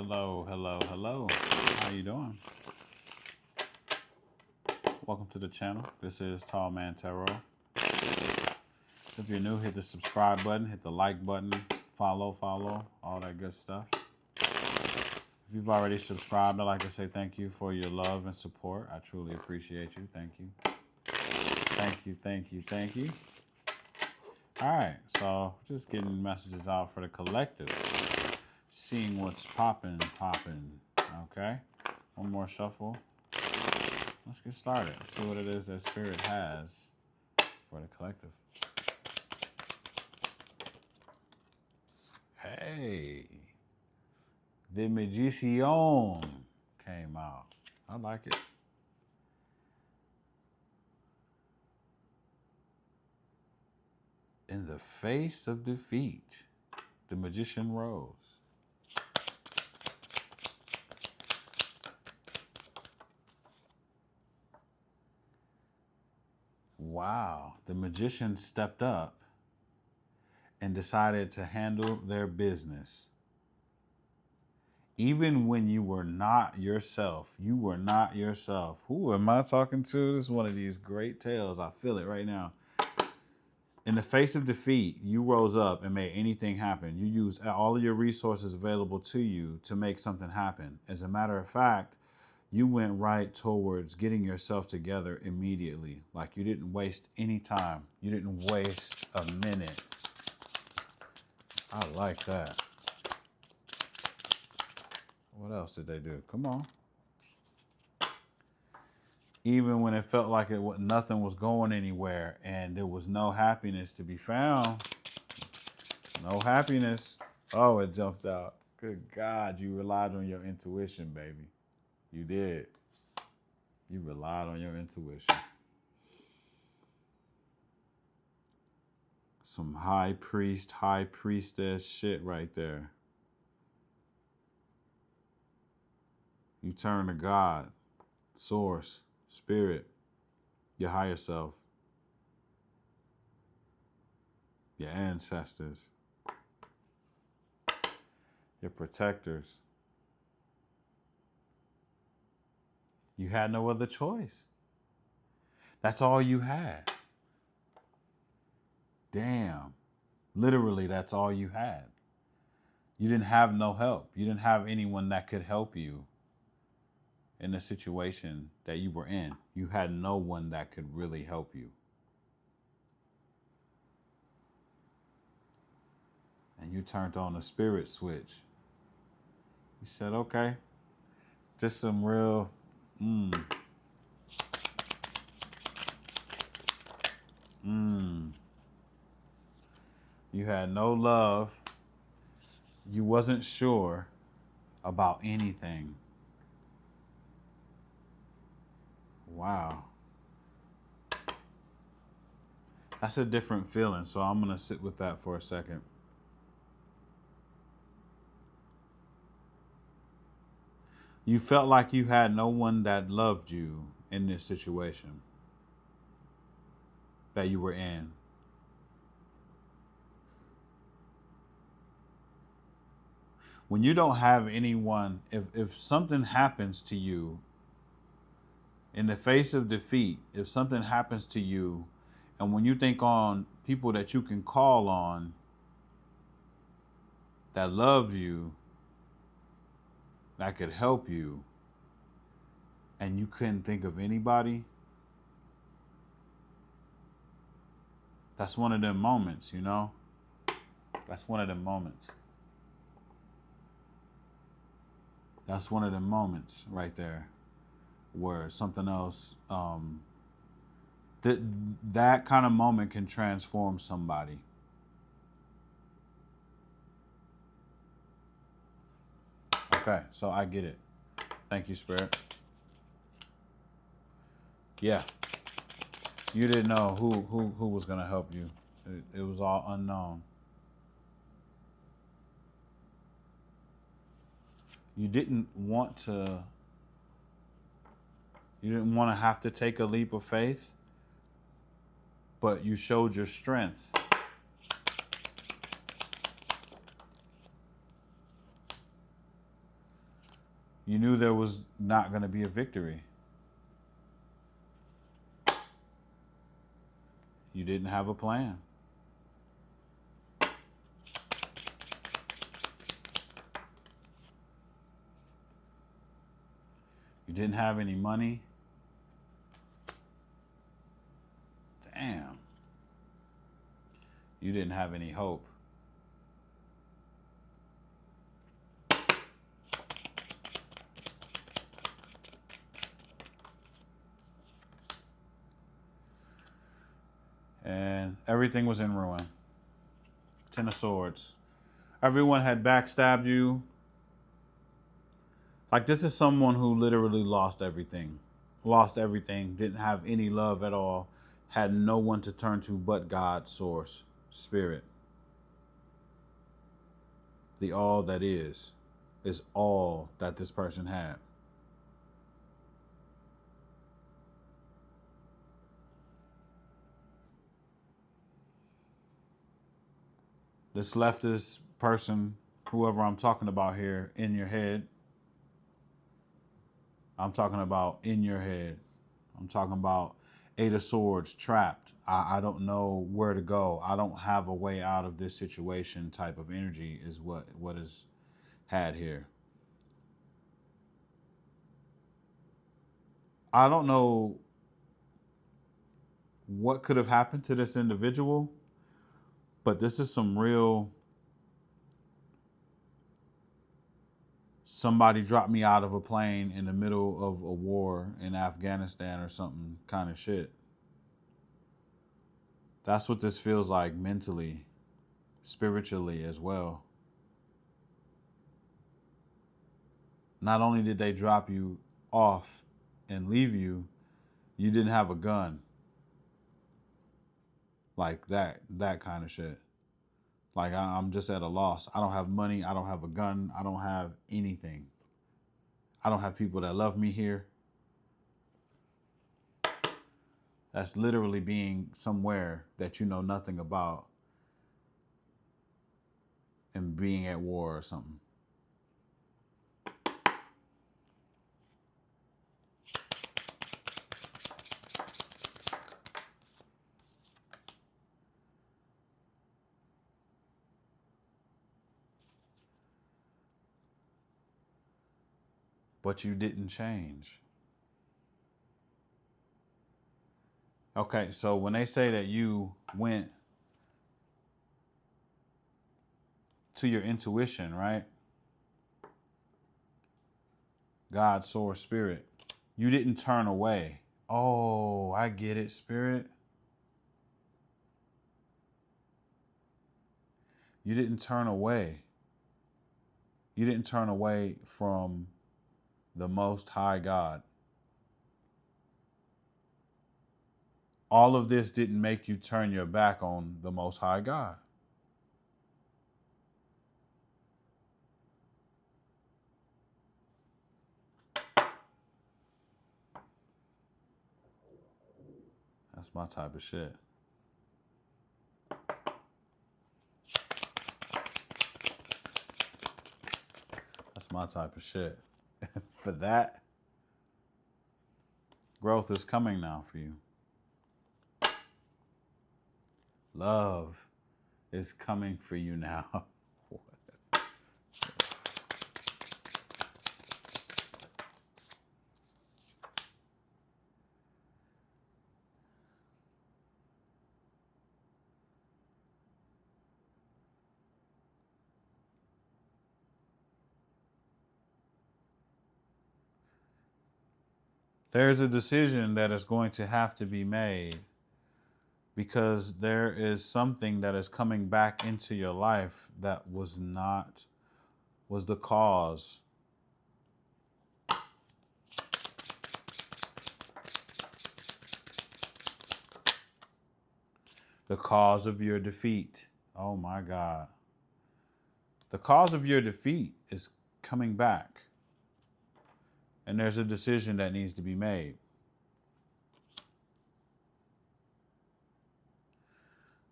Hello, hello, hello. How you doing? Welcome to the channel. This is Tall Man Tarot. If you're new, hit the subscribe button, hit the like button, follow, all that good stuff. If you've already subscribed, I'd like to say thank you for your love and support. I truly appreciate you. Thank you. Thank you, thank you, thank you. All right, so just getting messages out for the collective. Seeing what's popping. Okay, one more shuffle. Let's get started. Let's see what it is that Spirit has for the collective. Hey, the Magician came out. I like it. In the face of defeat, the Magician rose. Wow, the Magician stepped up and decided to handle their business. Even when you were not yourself, you were not yourself. Who am I talking to? This is one of these great tales. I feel it right now. In the face of defeat, you rose up and made anything happen. You used all of your resources available to you to make something happen. As a matter of fact, you went right towards getting yourself together immediately. Like you didn't waste any time. You didn't waste a minute. I like that. What else did they do? Come on. Even when it felt like nothing was going anywhere and there was no happiness to be found. No happiness. Oh, it jumped out. Good God, you relied on your intuition, baby. You did. You relied on your intuition. Some high priest, high priestess shit right there. You turn to God, source, spirit, your higher self, your ancestors, your protectors. You had no other choice. That's all you had. Damn. Literally, that's all you had. You didn't have no help. You didn't have anyone that could help you in the situation that you were in. You had no one that could really help you. And you turned on the spirit switch. You said, okay, just some real, You had no love. You wasn't sure about anything. Wow. That's a different feeling, so I'm going to sit with that for a second. You felt like you had no one that loved you in this situation that you were in. When you don't have anyone, if something happens to you in the face of defeat, if something happens to you, and when you think on people that you can call on that love you, that could help you, and you couldn't think of anybody, that's one of them moments, you know? That's one of them moments. That's one of them moments right there where something else, that kind of moment can transform somebody. Okay, so I get it. Thank you, Spirit. Yeah. You didn't know who was going to help you. It was all unknown. You didn't want to have to take a leap of faith, but you showed your strength. You knew there was not going to be a victory. You didn't have a plan. You didn't have any money. Damn. You didn't have any hope. And everything was in ruin. 10 of Swords. Everyone had backstabbed you. Like, this is someone who literally lost everything. Lost everything. Didn't have any love at all. Had no one to turn to but God, Source, Spirit. The all that is all that this person had. This leftist person, whoever I'm talking about here, in your head. I'm talking about in your head. I'm talking about 8 of Swords, trapped. I don't know where to go. I don't have a way out of this situation type of energy is what is had here. I don't know what could have happened to this individual, but this is some real, somebody dropped me out of a plane in the middle of a war in Afghanistan or something kind of shit. That's what this feels like mentally, spiritually as well. Not only did they drop you off and leave you, you didn't have a gun. Like that kind of shit. Like, I'm just at a loss. I don't have money. I don't have a gun. I don't have anything. I don't have people that love me here. That's literally being somewhere that you know nothing about and being at war or something. But you didn't change. Okay, so when they say that you went to your intuition, right? God, Source, Spirit. You didn't turn away. Oh, I get it, Spirit. You didn't turn away. You didn't turn away from the Most High God. All of this didn't make you turn your back on the Most High God. That's my type of shit. That's my type of shit. For that, growth is coming now for you. Love is coming for you now. There's a decision that is going to have to be made because there is something that is coming back into your life that was the cause. The cause of your defeat. Oh my God. The cause of your defeat is coming back. And there's a decision that needs to be made.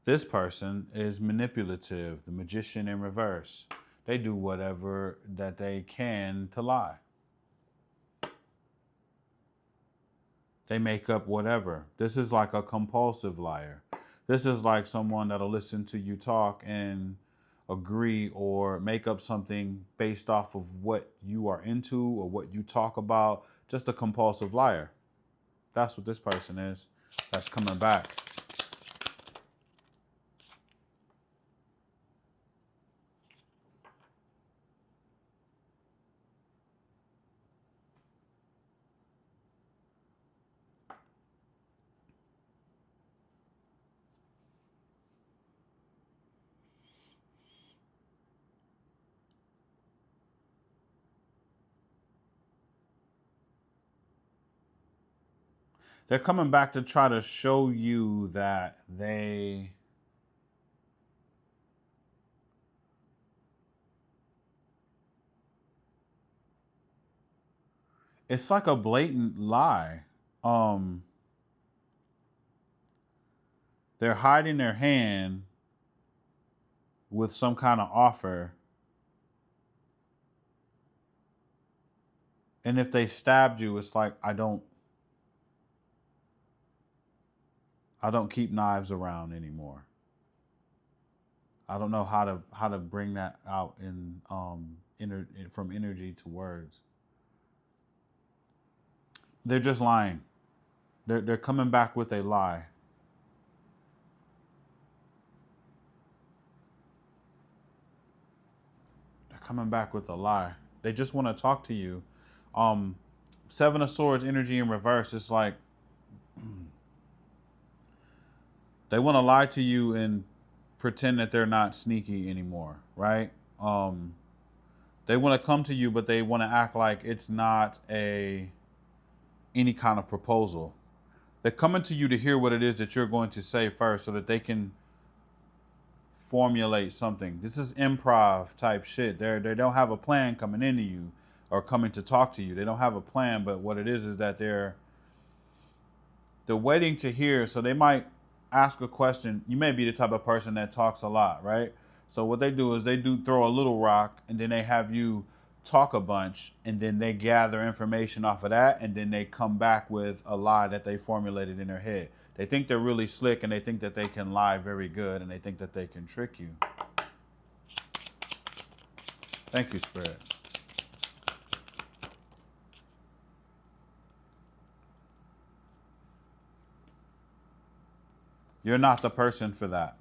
This person is manipulative, the magician in reverse. They do whatever that they can to lie. They make up whatever. This is like a compulsive liar. This is like someone that'll listen to you talk and agree or make up something based off of what you are into or what you talk about. Just a compulsive liar. That's what this person is that's coming back. They're coming back to try to show you that it's like a blatant lie. Um, they're hiding their hand with some kind of offer. And if they stabbed you, it's like, I don't keep knives around anymore. I don't know how to bring that out in from energy to words. They're just lying. They're coming back with a lie. They're coming back with a lie. They just want to talk to you. Seven of Swords energy in reverse. It's like they want to lie to you and pretend that they're not sneaky anymore, right? They want to come to you, but they want to act like it's not any kind of proposal. They're coming to you to hear what it is that you're going to say first so that they can formulate something. This is improv type shit. They don't have a plan coming into you or coming to talk to you. They don't have a plan, but what it is that they're waiting to hear. So they might ask a question. You may be the type of person that talks a lot, right? So what they do is they do throw a little rock and then they have you talk a bunch and then they gather information off of that and then they come back with a lie that they formulated in their head. They think they're really slick and they think that they can lie very good and they think that they can trick you. Thank you, Spirit. You're not the person for that.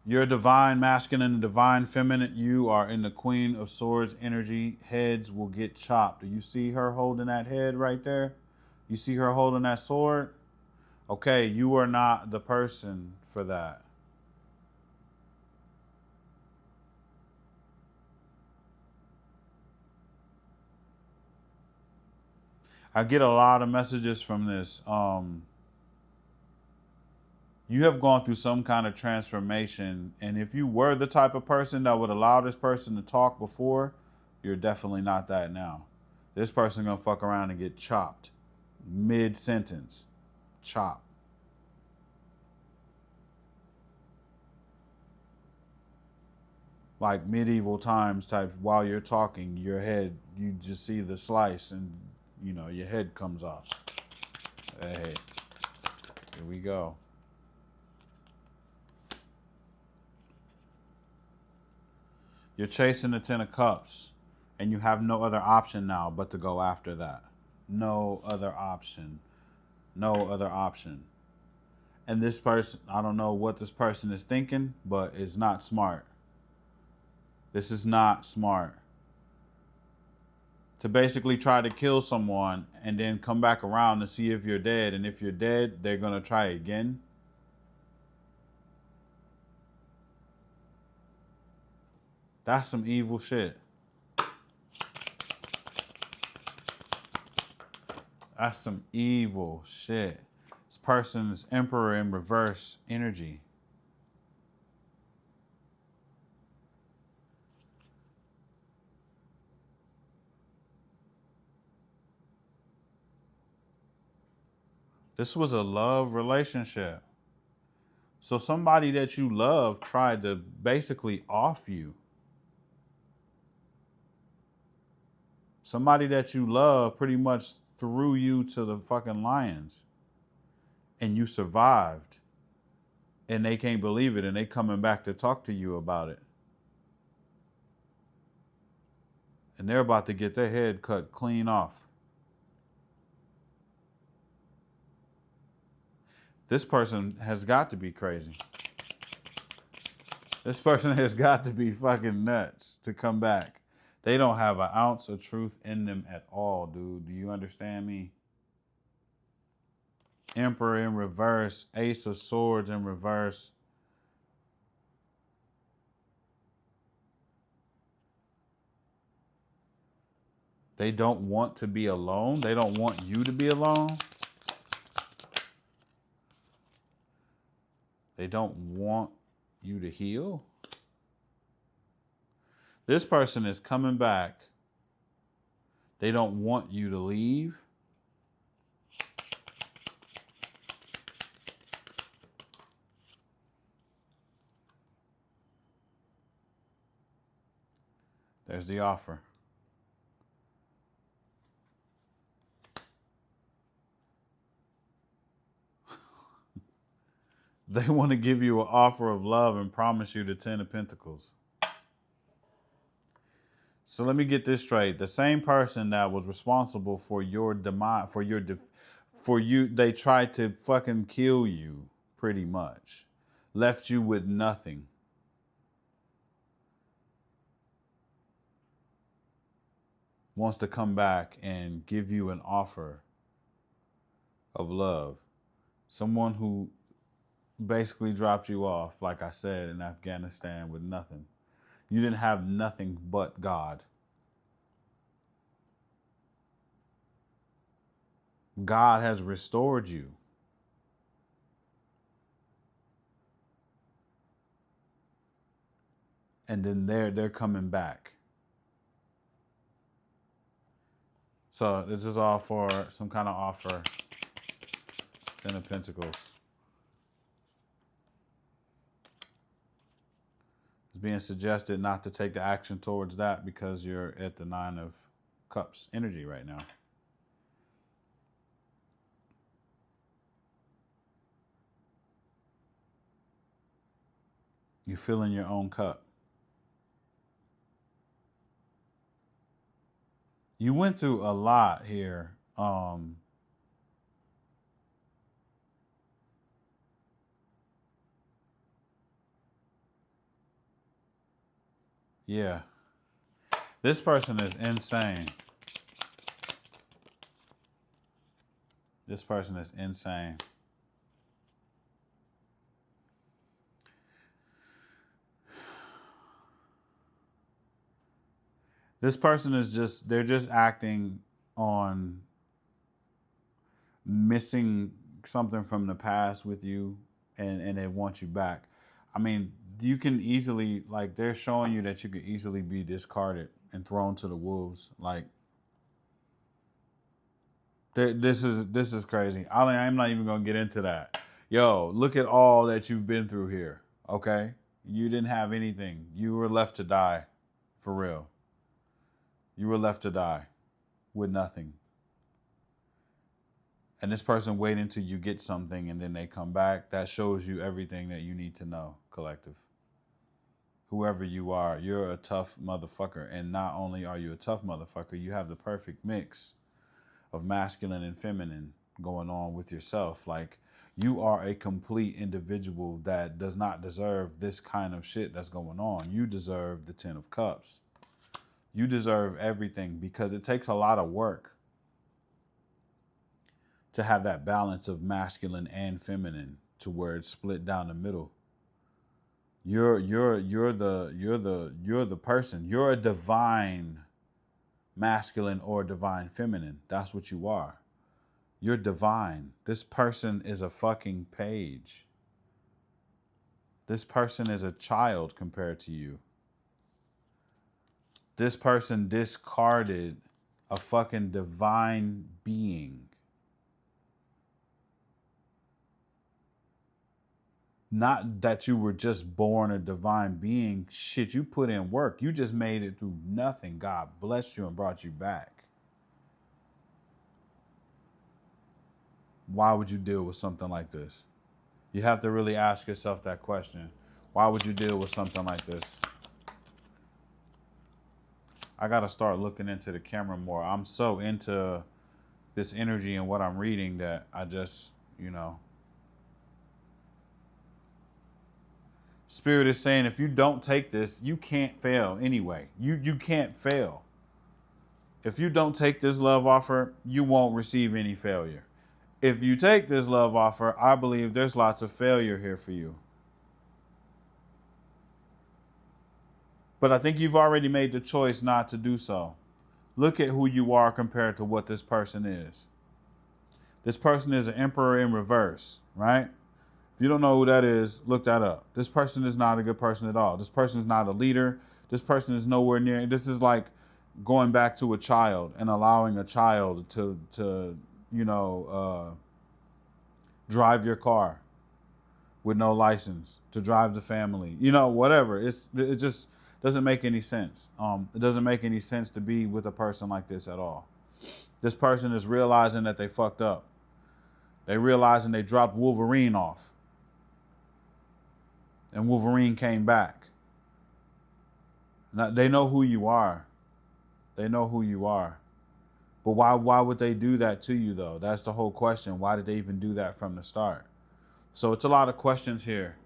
You're divine masculine and divine feminine. You are in the Queen of Swords energy. Heads will get chopped. Do you see her holding that head right there? You see her holding that sword? Okay, you are not the person for that. I get a lot of messages from this. You have gone through some kind of transformation. And if you were the type of person that would allow this person to talk before, you're definitely not that now. This person gonna fuck around and get chopped. Mid-sentence. Chop. Like medieval times type, while you're talking, your head, you just see the slice and, your head comes off. Hey, here we go. You're chasing the 10 of Cups, and you have no other option now but to go after that. No other option. No other option. And this person, I don't know what this person is thinking, but it's not smart. This is not smart. To basically try to kill someone and then come back around to see if you're dead. And if you're dead, they're going to try again. That's some evil shit. That's some evil shit. This person's Emperor in reverse energy. This was a love relationship. So somebody that you love tried to basically off you. Somebody that you love pretty much threw you to the fucking lions and you survived. And they can't believe it and they coming back to talk to you about it. And they're about to get their head cut clean off. This person has got to be crazy. This person has got to be fucking nuts to come back. They don't have an ounce of truth in them at all, dude. Do you understand me? Emperor in reverse, Ace of Swords in reverse. They don't want to be alone. They don't want you to be alone. They don't want you to heal. This person is coming back. They don't want you to leave. There's the offer. They want to give you an offer of love and promise you the 10 of Pentacles. So let me get this straight. The same person that was responsible for your demise, for you, they tried to fucking kill you, pretty much. Left you with nothing. Wants to come back and give you an offer of love. Someone who basically dropped you off, like I said, in Afghanistan with nothing. You didn't have nothing but God. God has restored you. And then they're coming back. So this is all for some kind of offer. 10 of Pentacles. It's being suggested not to take the action towards that because you're at the 9 of Cups energy right now. You're filling your own cup. You went through a lot here. Yeah. This person is insane. This person is insane. This person is just, they're just acting on missing something from the past with you and they want you back. I mean, you can easily, like, they're showing you that you could easily be discarded and thrown to the wolves. Like, this is crazy. I'm not even going to get into that. Yo, look at all that you've been through here, okay? You didn't have anything. You were left to die, for real. You were left to die with nothing. And this person waiting until you get something and then they come back. That shows you everything that you need to know, collective. Whoever you are, you're a tough motherfucker. And not only are you a tough motherfucker, you have the perfect mix of masculine and feminine going on with yourself. Like, you are a complete individual that does not deserve this kind of shit that's going on. You deserve the 10 of Cups. You deserve everything because it takes a lot of work to have that balance of masculine and feminine to where it's split down the middle. You're the person. You're a divine masculine or divine feminine. That's what you are. You're divine. This person is a fucking page. This person is a child compared to you. This person discarded a fucking divine being. Not that you were just born a divine being. Shit, you put in work. You just made it through nothing. God blessed you and brought you back. why would you deal with something like this? You have to really ask yourself that question. Why would you deal with something like this? I got to start looking into the camera more. I'm so into this energy and what I'm reading that I just, you know. Spirit is saying if you don't take this, you can't fail anyway. You can't fail. If you don't take this love offer, you won't receive any failure. If you take this love offer, I believe there's lots of failure here for you. But I think you've already made the choice not to do so. Look at who you are compared to what this person is. This person is an emperor in reverse, right? If you don't know who that is, look that up. This person is not a good person at all. This person is not a leader. This person is nowhere near. This is like going back to a child and allowing a child to drive your car with no license, to drive the family, whatever. It just doesn't make any sense. It doesn't make any sense to be with a person like this at all. This person is realizing that they fucked up. They realizing they dropped Wolverine off. And Wolverine came back. Now, they know who you are. They know who you are. But why would they do that to you, though? That's the whole question. Why did they even do that from the start? So it's a lot of questions here.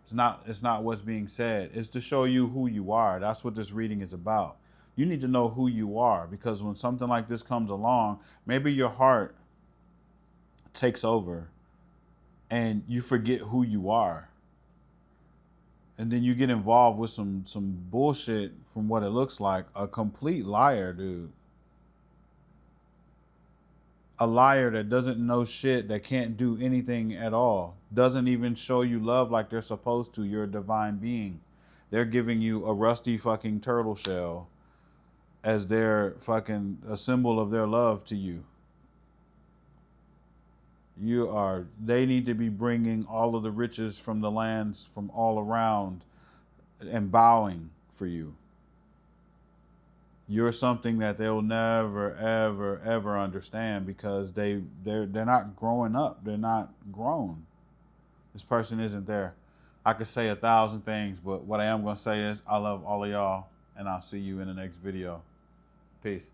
It's not what's being said. It's to show you who you are. That's what this reading is about. You need to know who you are, because when something like this comes along, maybe your heart takes over and you forget who you are. And then you get involved with some bullshit from what it looks like. A complete liar, dude. A liar that doesn't know shit, that can't do anything at all. Doesn't even show you love like they're supposed to. You're a divine being. They're giving you a rusty fucking turtle shell as their fucking a symbol of their love to you. They need to be bringing all of the riches from the lands from all around and bowing for you. You're something that they'll never, ever, ever understand, because they're not growing up. They're not grown. This person isn't there. I could say 1,000 things, but what I am going to say is I love all of y'all, and I'll see you in the next video. Peace.